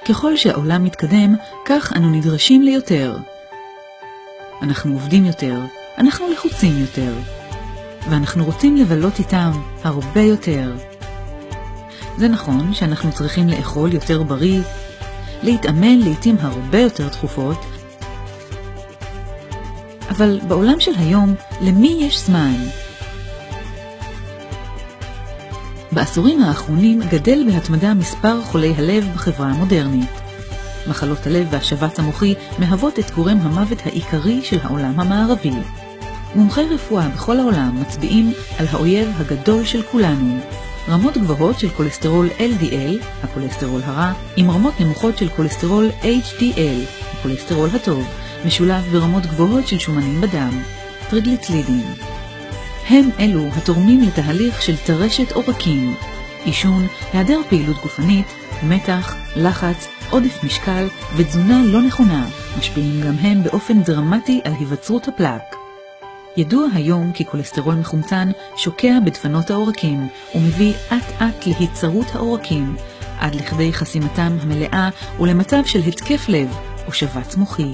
ככל שהעולם מתקדם, כך אנו נדרשים ליותר. אנחנו עובדים יותר, אנחנו לחוצים יותר, ואנחנו רוצים לבלות איתם הרבה יותר. זה נכון שאנחנו צריכים לאכול יותר בריא, להתאמן לעתים הרבה יותר תכופות, אבל בעולם של היום, למי יש זמן? בעשורים האחרונים גדל בהתמדה מספר חולי הלב בחברה המודרנית. מחלות הלב והשבץ המוחי מהוות את גורם המוות העיקרי של העולם המערבי. מומחי רפואה בכל העולם מצביעים על האויב הגדול של כולנו. רמות גבוהות של כולסטרול LDL, הכולסטרול הרע, עם רמות נמוכות של כולסטרול HDL, הכולסטרול הטוב, משולב ברמות גבוהות של שומנים בדם, טריגליצרידים. הם אלו התורמים לתהליך של טרשת עורקים, עישון, היעדר פעילות גופנית, מתח, לחץ, עודף משקל ותזונה לא נכונה, משפיעים גם הם באופן דרמטי על היווצרות הפלק. ידוע היום כי כולסטרול מחומצן שוקע בדפנות העורקים ומביא אט-אט להיצרות העורקים, עד לכדי חסימתם המלאה ולמצב של התקף לב או שבץ מוחי.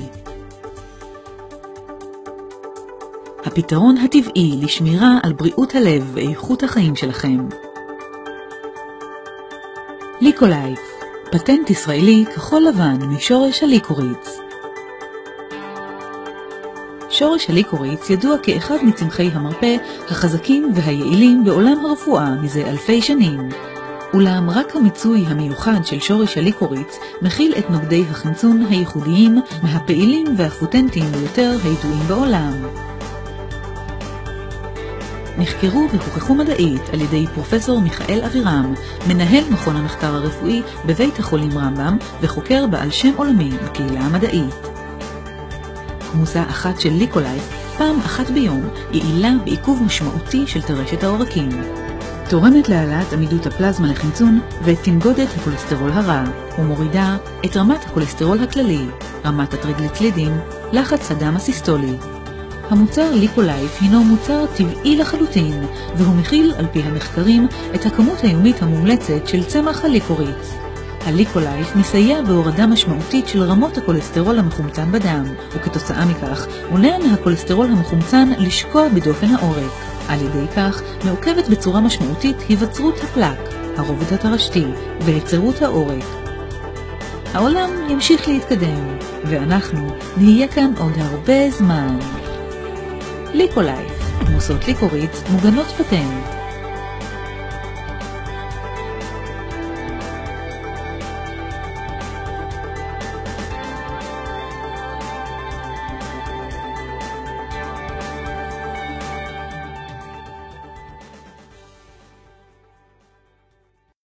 הפתרון הטבעי לשמירה על בריאות הלב ואיכות החיים שלכם. ליקולייף, פטנט ישראלי כחול לבן משורש הליקוריץ. שורש הליקוריץ ידוע כאחד מצמחי המרפא החזקים והיעילים בעולם הרפואה מזה אלפי שנים. אולם רק המיצוי המיוחד של שורש הליקוריץ מכיל את נוגדי החמצון הייחודיים מהפעילים והפוטנטיים ביותר הידועים בעולם. נחקרו והוכחו מדעית על ידי פרופסור מיכאל אבירם, מנהל מכון המחקר הרפואי בבית החולים רמב"ם וחוקר בעל שם עולמי בקהילה המדעית. כמוסה אחת של ליקולייף, פעם אחת ביום, יעילה בעיכוב משמעותי של טרשת העורקים. תורמת להעלאת עמידות הפלזמה לחמצון ותנגודת הכולסטרול הרע, ומורידה את רמת הכולסטרול הכללי, רמת הטריגליצרידים, לחץ הדם הסיסטולי. המוצר ליקולייף הינו מוצר טבעי לחלוטין, והוא מכיל על פי המחקרים את הכמות היומית המומלצת של צמח הליקוריץ. הליקולייף מסייע בהורדה משמעותית של רמות הכולסטרול המחומצן בדם, וכתוצאה מכך מונע מהכולסטרול המחומצן לשקוע בדופן העורק. על ידי כך מעוכבת בצורה משמעותית היווצרות הפלק, הרובד התרשתי והיצרות העורק. העולם ימשיך להתקדם, ואנחנו נהיה כאן עוד הרבה זמן. ליקולייף, מוסות ליקוריץ מוגנות פטנט.